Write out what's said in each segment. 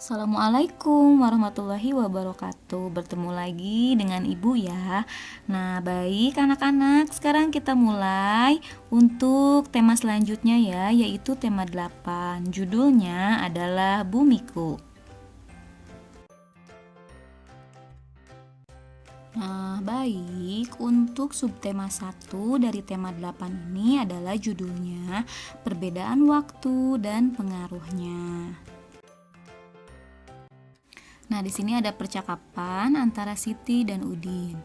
Assalamualaikum warahmatullahi wabarakatuh. Bertemu lagi dengan Ibu ya. Nah, baik anak-anak, sekarang kita mulai untuk tema selanjutnya ya, yaitu tema 8. Judulnya adalah Bumiku. Nah, baik, untuk subtema 1 dari tema 8 ini adalah judulnya Perbedaan Waktu dan Pengaruhnya. Nah, di sini ada percakapan antara Siti dan Udin.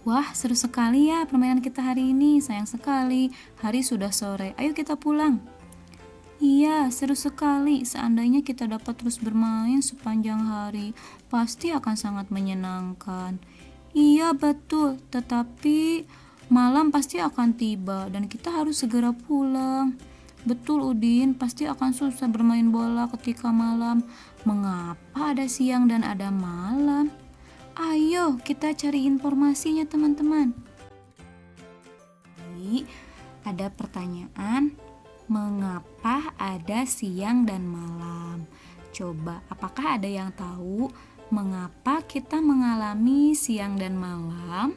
Wah, seru sekali ya permainan kita hari ini. Sayang sekali, hari sudah sore. Ayo kita pulang. Iya, seru sekali. Seandainya kita dapat terus bermain sepanjang hari, pasti akan sangat menyenangkan. Iya, betul. Tetapi malam pasti akan tiba dan kita harus segera pulang. Betul Udin, pasti akan susah bermain bola ketika malam. Mengapa ada siang dan ada malam? Ayo kita cari informasinya teman-teman. Jadi, ada pertanyaan, mengapa ada siang dan malam? Coba, apakah ada yang tahu mengapa kita mengalami siang dan malam?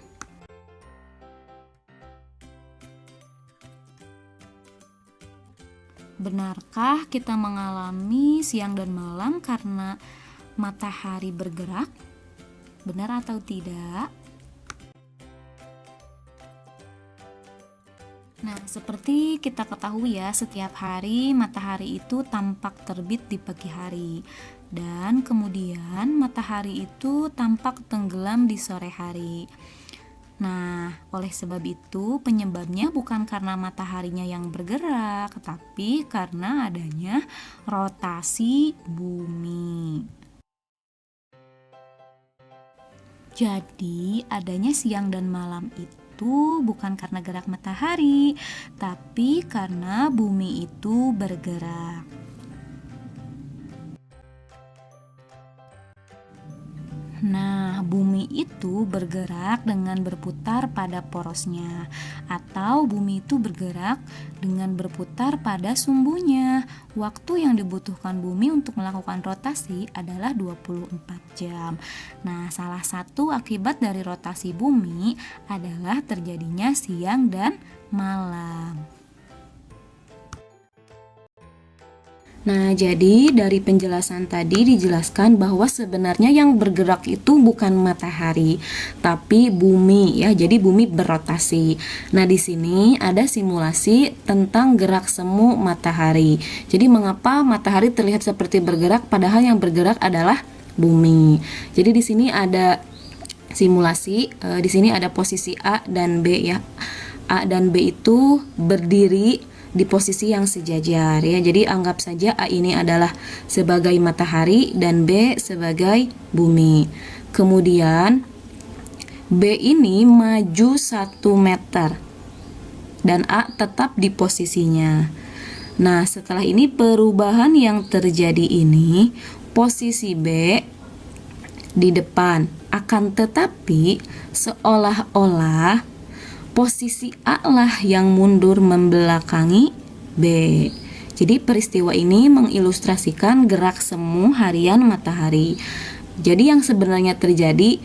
Benarkah kita mengalami siang dan malam karena matahari bergerak? Benar atau tidak? Nah, seperti kita ketahui ya, setiap hari matahari itu tampak terbit di pagi hari. Dan kemudian matahari itu tampak tenggelam di sore hari. Nah, oleh sebab itu penyebabnya bukan karena mataharinya yang bergerak, tapi karena adanya rotasi bumi. Jadi, adanya siang dan malam itu bukan karena gerak matahari, tapi karena bumi itu bergerak. Nah, bumi itu bergerak dengan berputar pada porosnya, atau bumi itu bergerak dengan berputar pada sumbunya. Waktu yang dibutuhkan bumi untuk melakukan rotasi adalah 24 jam. Nah, salah satu akibat dari rotasi bumi adalah terjadinya siang dan malam. Nah, jadi dari penjelasan tadi dijelaskan bahwa sebenarnya yang bergerak itu bukan matahari, tapi bumi ya. Jadi bumi berrotasi. Nah, di sini ada simulasi tentang gerak semu matahari. Jadi mengapa matahari terlihat seperti bergerak padahal yang bergerak adalah bumi. Jadi di sini ada simulasi, di sini ada posisi A dan B ya. A dan B itu berdiri di posisi yang sejajar ya. Jadi anggap saja A ini adalah sebagai matahari dan B sebagai bumi. Kemudian B ini maju 1 meter dan A tetap di posisinya. Nah, setelah ini perubahan yang terjadi ini, posisi B di depan, akan tetapi seolah-olah posisi A lah yang mundur membelakangi B. Jadi peristiwa ini mengilustrasikan gerak semu harian matahari. Jadi yang sebenarnya terjadi,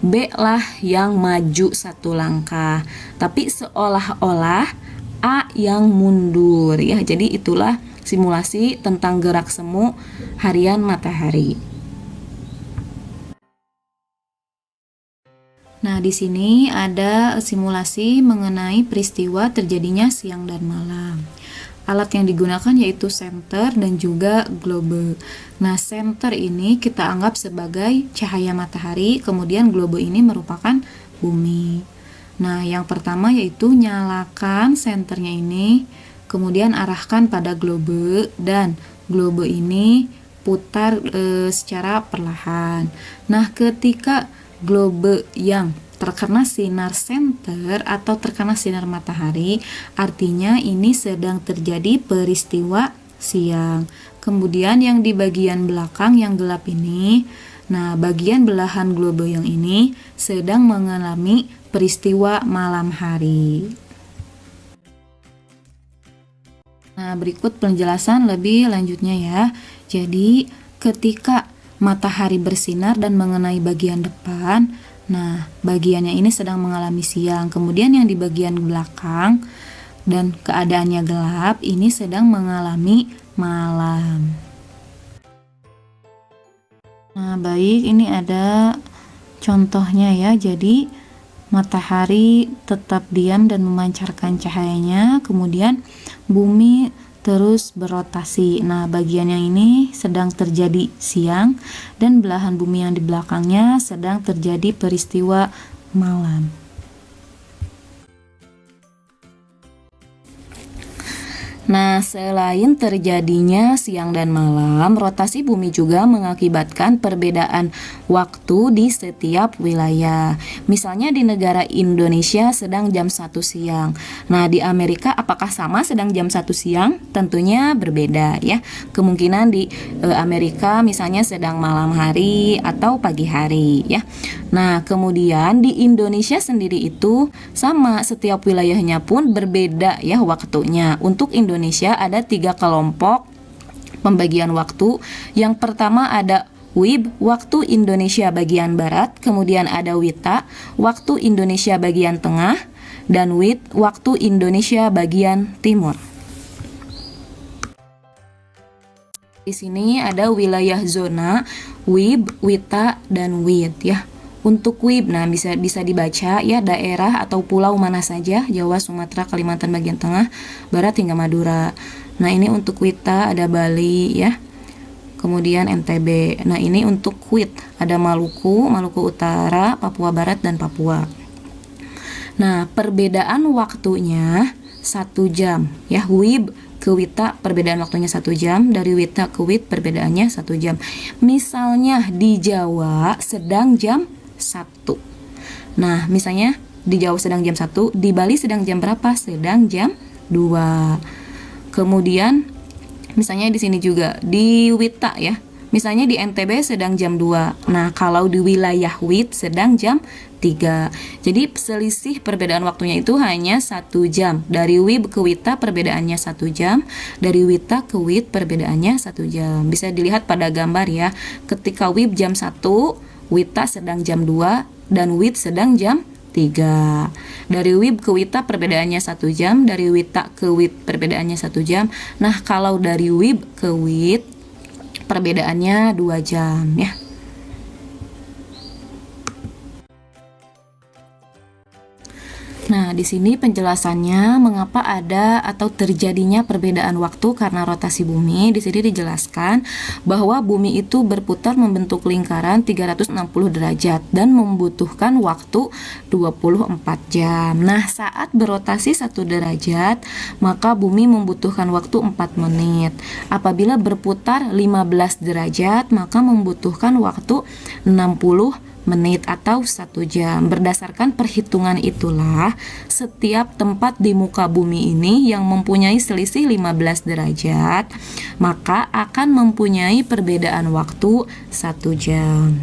B lah yang maju 1 langkah, tapi seolah-olah A yang mundur ya. Jadi itulah simulasi tentang gerak semu harian matahari. Nah, di sini ada simulasi mengenai peristiwa terjadinya siang dan malam. Alat yang digunakan yaitu senter dan juga globe. Nah, senter ini kita anggap sebagai cahaya matahari, kemudian globe ini merupakan bumi. Nah, yang pertama yaitu nyalakan senternya ini, kemudian arahkan pada globe dan globe ini putar secara perlahan. Nah, ketika globe yang terkena sinar senter atau terkena sinar matahari, artinya ini sedang terjadi peristiwa siang. Kemudian yang di bagian belakang yang gelap ini, nah bagian belahan globe yang ini sedang mengalami peristiwa malam hari. Nah, berikut penjelasan lebih lanjutnya ya. Jadi Ketika matahari bersinar dan mengenai bagian depan, nah bagiannya ini sedang mengalami siang. Kemudian yang di bagian belakang dan keadaannya gelap ini sedang mengalami malam. Nah, baik, ini ada contohnya ya. Jadi matahari tetap diam dan memancarkan cahayanya, kemudian bumi terus berotasi. Nah, bagian yang ini sedang terjadi siang dan belahan bumi yang di belakangnya sedang terjadi peristiwa malam. Nah, selain terjadinya siang dan malam, rotasi bumi juga mengakibatkan perbedaan waktu di setiap wilayah. Misalnya di negara Indonesia sedang jam 1 siang. Nah, di Amerika apakah sama sedang jam 1 siang? Tentunya berbeda ya. Kemungkinan di Amerika misalnya sedang malam hari atau pagi hari ya. Nah, kemudian di Indonesia sendiri itu sama, setiap wilayahnya pun berbeda ya waktunya. Untuk Indonesia ada 3 kelompok pembagian waktu. Yang pertama ada WIB, waktu Indonesia bagian barat, kemudian ada WITA, waktu Indonesia bagian tengah, dan WIT, waktu Indonesia bagian timur. Di sini ada wilayah zona WIB, WITA, dan WIT ya. Untuk WIB, nah bisa dibaca ya, daerah atau pulau mana saja, Jawa, Sumatera, Kalimantan bagian tengah, barat hingga Madura. Nah, ini untuk WITA ada Bali ya. Kemudian NTB. Nah, ini untuk WIT ada Maluku, Maluku Utara, Papua Barat dan Papua. Nah, perbedaan waktunya 1 jam ya. WIB ke WITA perbedaan waktunya 1 jam, dari WITA ke WIT perbedaannya 1 jam. Misalnya di Jawa sedang jam 1. Nah, misalnya di Jawa sedang jam 1, di Bali sedang jam berapa? Sedang jam 2. Kemudian misalnya di sini juga di WITA ya. Misalnya di NTB sedang jam 2. Nah, kalau di wilayah WIT sedang jam 3. Jadi selisih perbedaan waktunya itu hanya 1 jam. Dari WIB ke WITA perbedaannya 1 jam, dari WITA ke WIT perbedaannya 1 jam. Bisa dilihat pada gambar ya. Ketika WIB jam 1, WITA sedang jam 2, dan WIT sedang jam 3. Dari WIB ke WITA perbedaannya 1 jam, dari WITA ke WIT perbedaannya 1 jam. Nah, kalau dari WIB ke WIT perbedaannya 2 jam ya. Nah, di sini penjelasannya mengapa ada atau terjadinya perbedaan waktu karena rotasi bumi. Di sini dijelaskan bahwa bumi itu berputar membentuk lingkaran 360 derajat dan membutuhkan waktu 24 jam. Nah, saat berotasi 1 derajat, maka bumi membutuhkan waktu 4 menit. Apabila berputar 15 derajat, maka membutuhkan waktu 60 menit atau 1 jam. Berdasarkan perhitungan itulah, setiap tempat di muka bumi ini yang mempunyai selisih 15 derajat, maka akan mempunyai perbedaan waktu 1 jam.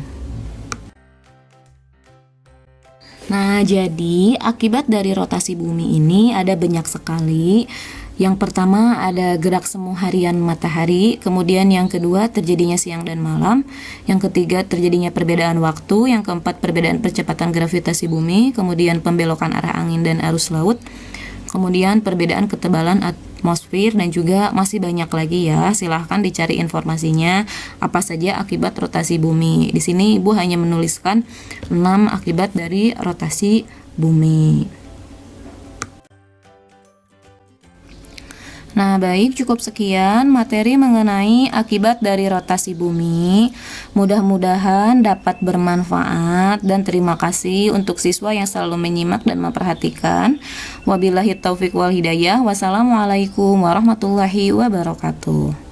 Nah, jadi akibat dari rotasi bumi ini ada banyak sekali. Yang pertama ada gerak semu harian matahari, kemudian yang kedua terjadinya siang dan malam, yang ketiga terjadinya perbedaan waktu, yang keempat perbedaan percepatan gravitasi bumi, kemudian pembelokan arah angin dan arus laut, kemudian perbedaan ketebalan atmosfer, dan juga masih banyak lagi ya. Silahkan dicari informasinya apa saja akibat rotasi bumi. Di sini Ibu hanya menuliskan 6 akibat dari rotasi bumi. Nah, baik, cukup sekian materi mengenai akibat dari rotasi bumi. Mudah-mudahan dapat bermanfaat, dan terima kasih untuk siswa yang selalu menyimak dan memperhatikan. Wabillahi taufiq wal hidayah. Wassalamualaikum warahmatullahi wabarakatuh.